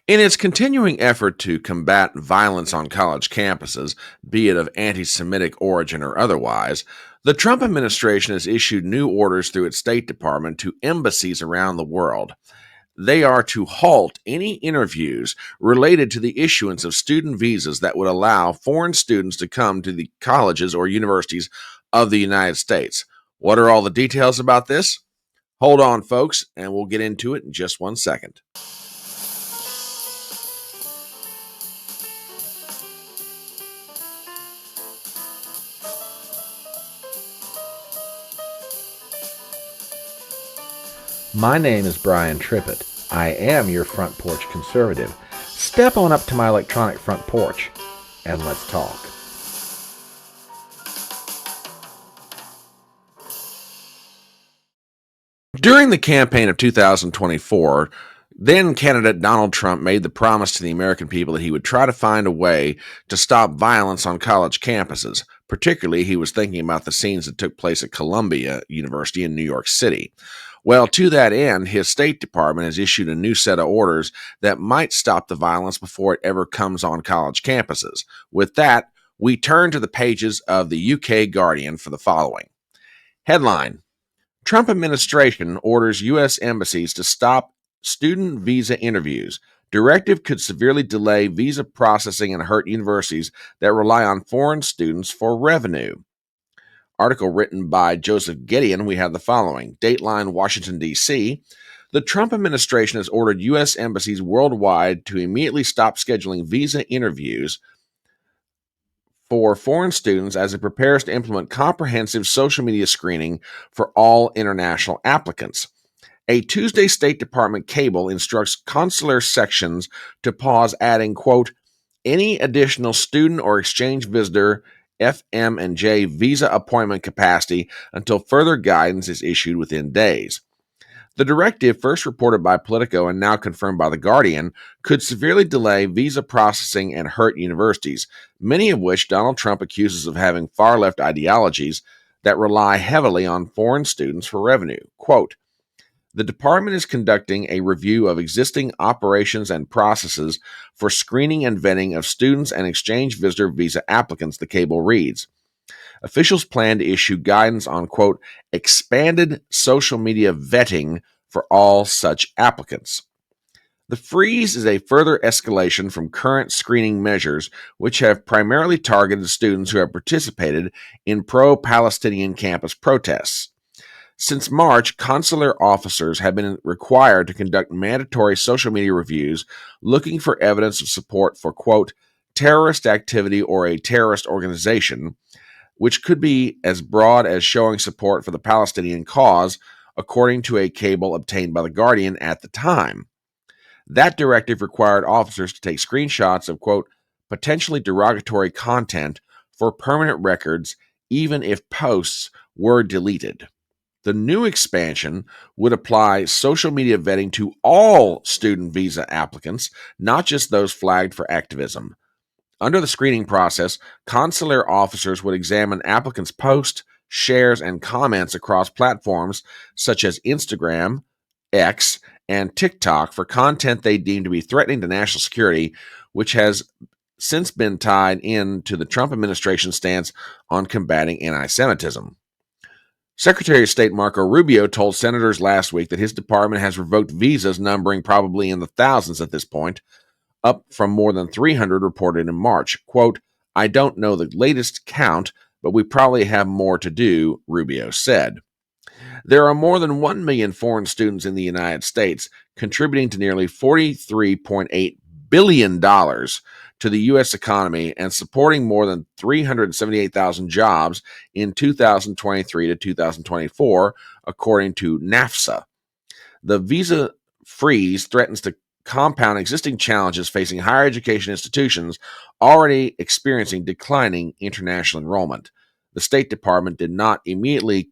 In its continuing effort to combat violence on college campuses, be it of anti Semitic origin or otherwise, the Trump administration has issued new orders through its State Department to embassies around the world. They are to halt any interviews related to the issuance of student visas that would allow foreign students to come to the colleges or universities of the United States. What are all the details about this? Hold on, folks, and we'll get into it in just 1 second. My name is Brian Trippett. I am your front porch conservative. Step on up to my electronic front porch and let's talk. During the campaign of 2024, then candidate Donald Trump made the promise to the American people that he would try to find a way to stop violence on college campuses. Particularly, he was thinking about the scenes that took place at Columbia University in New York City. Well, to that end, his State Department has issued a new set of orders that might stop the violence before it ever comes on college campuses. With that, we turn to the pages of the UK Guardian for the following. Headline: Trump administration orders U.S. embassies to stop student visa interviews. Directive could severely delay visa processing and hurt universities that rely on foreign students for revenue. Article written by Joseph Gettr, we have the following. Dateline, Washington, D.C. The Trump administration has ordered U.S. embassies worldwide to immediately stop scheduling visa interviews for foreign students as it prepares to implement comprehensive social media screening for all international applicants. A Tuesday State Department cable instructs consular sections to pause, adding, quote, any additional student or exchange visitor FM&J visa appointment capacity until further guidance is issued within days. The directive, first reported by Politico and now confirmed by The Guardian, could severely delay visa processing and hurt universities, many of which Donald Trump accuses of having far-left ideologies that rely heavily on foreign students for revenue. Quote, the department is conducting a review of existing operations and processes for screening and vetting of students and exchange visitor visa applicants, the cable reads. Officials plan to issue guidance on, quote, expanded social media vetting for all such applicants. The freeze is a further escalation from current screening measures, which have primarily targeted students who have participated in pro-Palestinian campus protests. Since March, consular officers have been required to conduct mandatory social media reviews looking for evidence of support for, quote, terrorist activity or a terrorist organization, which could be as broad as showing support for the Palestinian cause, according to a cable obtained by The Guardian at the time. That directive required officers to take screenshots of, quote, potentially derogatory content for permanent records, even if posts were deleted. The new expansion would apply social media vetting to all student visa applicants, not just those flagged for activism. Under the screening process, consular officers would examine applicants' posts, shares, and comments across platforms such as Instagram, X, and TikTok for content they deem to be threatening to national security, which has since been tied into the Trump administration's stance on combating anti-Semitism. Secretary of State Marco Rubio told senators last week that his department has revoked visas numbering probably in the thousands at this point, up from more than 300 reported in March. Quote, I don't know the latest count, but we probably have more to do, Rubio said. There are more than 1 million foreign students in the United States, contributing to nearly $43.8 billion to the U.S. economy and supporting more than 378,000 jobs in 2023 to 2024, according to NAFSA. The visa freeze threatens to compound existing challenges facing higher education institutions already experiencing declining international enrollment. The State Department did not immediately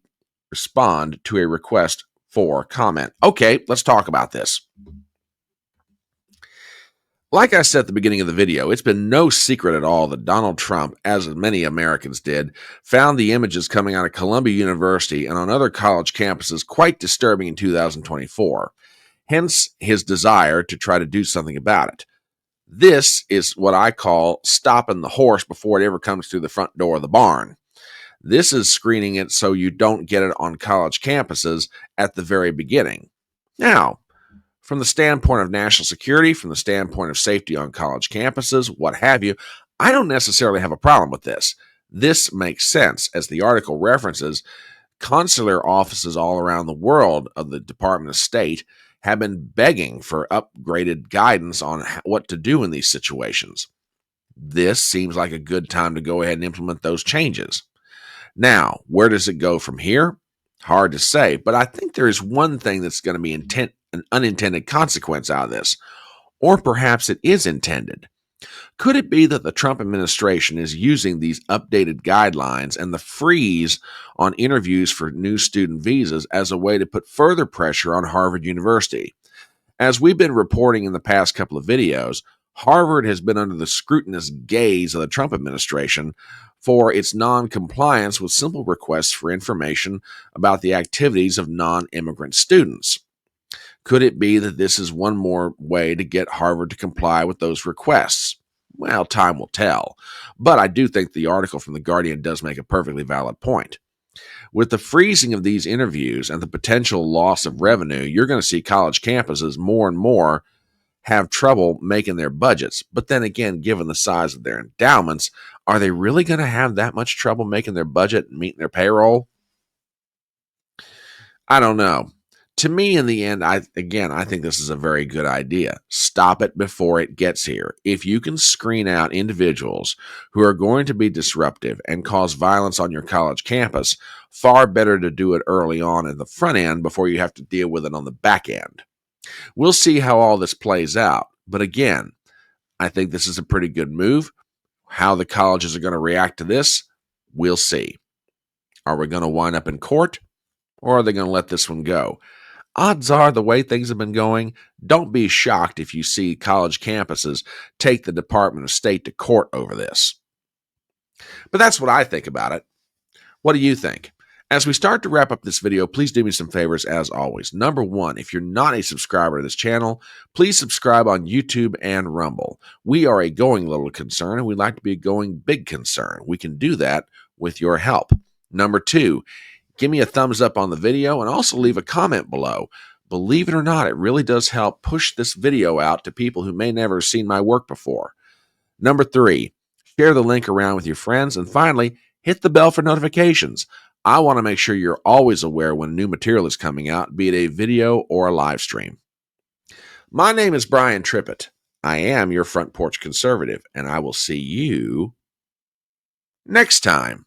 respond to a request for comment. Okay, let's talk about this. Like I said at the beginning of the video, it's been no secret at all that Donald Trump, as many Americans did, found the images coming out of Columbia University and on other college campuses quite disturbing in 2024. hence his desire to try to do something about it. This is what I call stopping the horse before it ever comes through the front door of the barn. This is screening it so you don't get it on college campuses at the very beginning. Now, from the standpoint of national security, from the standpoint of safety on college campuses, what have you, I don't necessarily have a problem with this. This makes sense, as the article references. Consular offices all around the world of the Department of State have been begging for upgraded guidance on what to do in these situations. This seems like a good time to go ahead and implement those changes. Now, where does it go from here? Hard to say, but I think there is one thing that's going to be an unintended consequence out of this, or perhaps it is intended. Could it be that the Trump administration is using these updated guidelines and the freeze on interviews for new student visas as a way to put further pressure on Harvard University? As we've been reporting in the past couple of videos, Harvard has been under the scrutinous gaze of the Trump administration for its non-compliance with simple requests for information about the activities of non-immigrant students. Could it be that this is one more way to get Harvard to comply with those requests? Well, time will tell. But I do think the article from The Guardian does make a perfectly valid point. With the freezing of these interviews and the potential loss of revenue, you're going to see college campuses more and more have trouble making their budgets. But then again, given the size of their endowments, are they really going to have that much trouble making their budget and meeting their payroll? I don't know. To me, in the end, I think this is a very good idea. Stop it before it gets here. If you can screen out individuals who are going to be disruptive and cause violence on your college campus, far better to do it early on in the front end before you have to deal with it on the back end. We'll see how all this plays out. But again, I think this is a pretty good move. How the colleges are going to react to this, we'll see. Are we going to wind up in court, or are they going to let this one go? Odds are, the way things have been going, don't be shocked if you see college campuses take the Department of State to court over this. But that's what I think about it. What do you think? As we start to wrap up this video, please do me some favors as always. Number one, if you're not a subscriber to this channel, please subscribe on YouTube and Rumble. We are a going little concern, and we'd like to be a going big concern. We can do that with your help. Number two, give me a thumbs up on the video and also leave a comment below. Believe it or not, it really does help push this video out to people who may never have seen my work before. Number three, share the link around with your friends. And finally, hit the bell for notifications. I want to make sure you're always aware when new material is coming out, be it a video or a live stream. My name is Brian Trippett. I am your Front Porch Conservative, and I will see you next time.